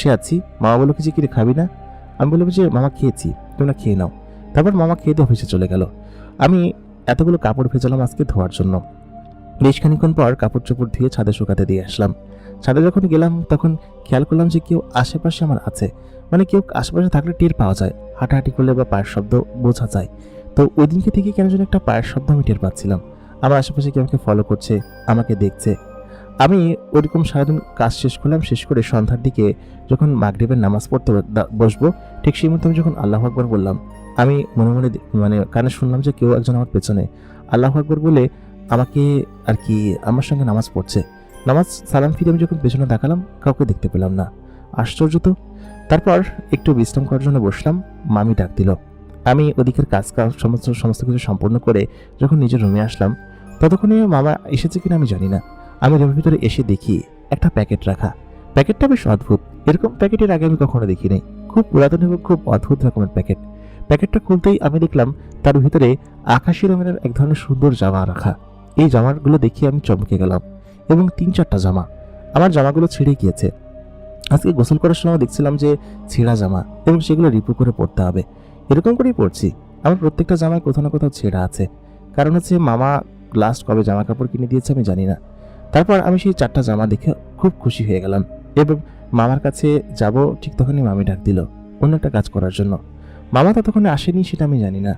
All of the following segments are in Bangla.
বসে আছি, মামা বলল কি যে কিরে খাবি না? আমি বললাম যে মামা খেয়েছি, তোমরা খেয়ে নাও। তারপর মামা খেয়ে দিয়ে অফিসে চলে গেল। আমি এতগুলো কাপড় ভেজালাম আজকে ধোয়ার জন্য। বেশ খানিক্ষণ পর কাপড় চোপড় ধুয়ে ছাদে শুকাতে দিয়ে আসলাম। ছাদে যখন গেলাম তখন খেয়াল করলাম যে কেউ আশেপাশে আমার আছে, মানে কেউ আশেপাশে থাকলে টের পাওয়া যায়, হাঁটাহাঁটি করলে বা পায়ের শব্দ বোঝা যায়। তো ওই দিনকে থেকে কেন যেন একটা পায়ের শব্দ আমি টের পাচ্ছিলাম। আমার আশেপাশে কেউ আমাকে ফলো করছে, আমাকে দেখছে। আমি ওইরকম সারাদিন কাজ শেষ করলাম। শেষ করে সন্ধ্যার দিকে যখন মাগরিবের নামাজ পড়তে বসবো, ঠিক সেই মুহূর্তে আমি যখন আল্লাহু আকবার বললাম, আমি মনে মনে মানে কানে শুনলাম যে কেউ একজন আমার পেছনে আল্লাহু আকবার বলে আমাকে আর কি আমার সঙ্গে নামাজ পড়ছে। নামাজ সালাম ফিরে আমি যখন পেছনে তাকালাম, কাউকে দেখতে পেলাম না। আশ্চর্য তো। তারপর একটু বিশ্রাম করার জন্য বসলাম, মামি ডাক দিল। আমি ওদিকের কাজ সমস্ত কিছু সম্পূর্ণ করে যখন নিজের রুমে আসলাম, ততক্ষণে মামা এসেছে কিনা আমি জানি না। আমি রুমের ভিতরে এসে দেখি একটা প্যাকেট রাখা। প্যাকেটটা বেশ অদ্ভুত, এরকম প্যাকেটের আগে আমি কখনো দেখিনি। খুব পুরাতন এবং খুব অদ্ভুত রকমের প্যাকেট। প্যাকেটটা খুলতেই আমি দেখলাম তার ভিতরে আকাশি রঙের এক ধরনের সুন্দর জামা রাখা। এই জামাগুলো দেখে আমি চমকে গেলাম, এবং 3-4টা জামা। আমার জামাগুলো ছিঁড়ে গিয়েছে। আজকে গোসল করার সময় দেখছিলাম যে ছেঁড়া জামা, এবং সেগুলো রিপু করে পরতে হবে, এরকম করেই পরছি। আমার প্রত্যেকটা জামায় কোথাও না কোথাও ছেঁড়া আছে। কারণ হচ্ছে মামা লাস্ট কবে জামা কাপড় কিনে দিয়েছে আমি জানি না। তারপর আমি সেই 4টা জামা দেখে খুব খুশি হয়ে গেলাম, এবং মামার কাছে যাব ঠিক তখনই মামি ডাক দিল অন্য একটা কাজ করার জন্য। মামা ততক্ষণে আসেনি সেটা আমি জানি না।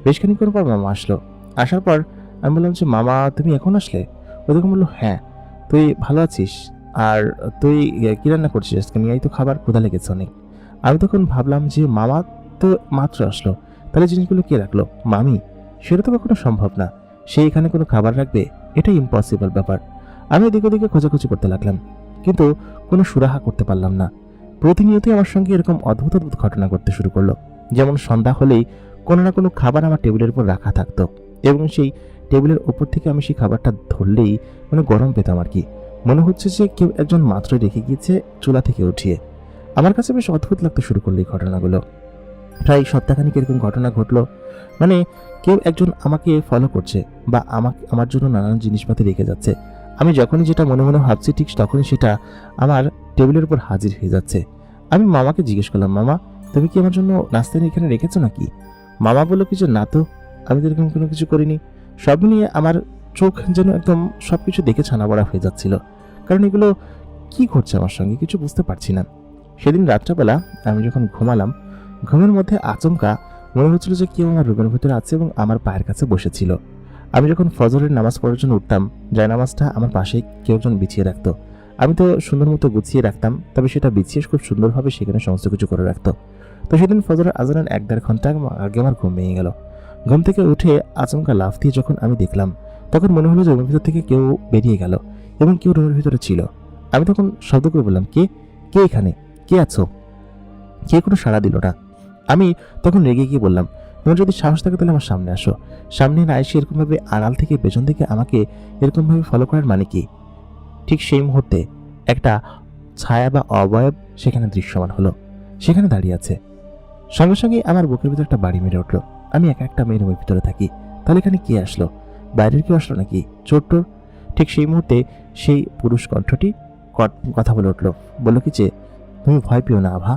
বেশ খানিক্ষণ পর মামা আসলো। আসার পর আমি বললাম যে মামা তুমি এখন আসলে? ও তখন বললো হ্যাঁ, তুই ভালো আছিস? আর তুই কি রান্না করছিস আজকে? নিয়ে তো খাবার, ক্ষুধা লেগেছে অনেক। আমি তখন ভাবলাম যে মামা তো মাত্র আসলো, তাহলে জিনিসগুলো কে রাখলো? মামি? সেটা তো কখনো সম্ভব না। সে এখানে কোনো খাবার রাখবে? এটা ইম্পসিবল ব্যাপার। আমি এদিকে ওদিকে খোঁজাখুঁজি করতে লাগলাম, কিন্তু কোনো সুরাহা করতে পারলাম না। প্রতিনিয়তই আমার সঙ্গে এরকম অদ্ভুত অদ্ভুত ঘটনা ঘটতে শুরু করলো। যেমন সন্ধ্যা হলেই কোনো না কোনো খাবার আমার টেবিলের উপর রাখা থাকতো, এবং সেই টেবিলের ওপর থেকে আমি সেই খাবারটা ধরলেই মানে গরম পেতাম আর কি। মনে হচ্ছে যে কেউ একজন মাত্রই রেখে গিয়েছে চুলা থেকে উঠিয়ে। আমার কাছে বেশ অদ্ভুত লাগতে শুরু করলো এই ঘটনাগুলো। প্রায় সপ্তাহখানিক এরকম ঘটনা ঘটলো, মানে কেউ একজন আমাকে ফলো করছে, বা আমার জন্য নানান জিনিসপাতি রেখে যাচ্ছে। আমি যখনই যেটা মনে মনে ভাবছি ঠিক তখনই সেটা আমার টেবিলের উপর হাজির হয়ে যাচ্ছে। আমি মামাকে জিজ্ঞেস করলাম, মামা তুমি কি আমার জন্য নাস্তা এখানে রেখেছো নাকি? মামা বললো কিছু না তো, আমি তো এরকম কোনো কিছু করিনি। সব নিয়ে আমার চোখ যেন একদম সবকিছু দেখে ছানাবড়া হয়ে যাচ্ছিল, কারণ এগুলো কি ঘটছে আমার সঙ্গে কিছু বুঝতে পারছি না। সেদিন রাত্রেবেলা আমি যখন ঘুমালাম, ঘুমের মধ্যে আচমকা মনে হচ্ছিল যে কেউ আমার রুমের ভিতরে আছে এবং আমার পায়ের কাছে বসেছিল। আমি যখন ফজরের নামাজ পড়ার জন্য উঠতাম, জায়নামাজটা আমার পাশেই কেউ একজন বিছিয়ে রাখতো। আমি তো সুন্দর মতো গুছিয়ে রাখতাম, তবে সেটা বিছিয়ে খুব সুন্দরভাবে সেখানে সমস্ত কিছু করে রাখতো। তো সেদিন ফজরের আজানের 1-1.5 ঘন্টা আগে আমার ঘুম ভেঙে গেল। ঘুম থেকে উঠে আচমকা লাফ দিয়ে যখন আমি দেখলাম, তখন মনে হলো যে রুমের ভিতর থেকে কেউ বেরিয়ে গেল, এবং কেউ রুমের ভিতরে ছিল। আমি তখন শব্দ করে বললাম, কে কে এখানে? কে আছো? কে কোনো সাড়া দিল না। আমি তখন রেগে গিয়ে বললাম, তোমার যদি সাহস থাকে তাহলে আমার সামনে আসো। সামনে না এসে এরকমভাবে আড়াল থেকে পেছন থেকে আমাকে এরকমভাবে ফলো করার মানে কি? ঠিক সেই মুহূর্তে একটা ছায়া বা অবয়ব সেখানে দৃশ্যমান হলো, সেখানে দাঁড়িয়ে আছে। সঙ্গে সঙ্গে আমার বুকের ভিতরে একটা বাড়ি মেরে উঠলো। আমি একা একটা মেয়ের রুমের ভিতরে থাকি, তাহলে এখানে কে আসলো? বাইরের কেউ আসলো নাকি? ছোট্ট। ঠিক সেই মুহূর্তে সেই পুরুষ কণ্ঠটি কথা বলে উঠলো, বললো কি যে তুমি ভয় পেও না আভা,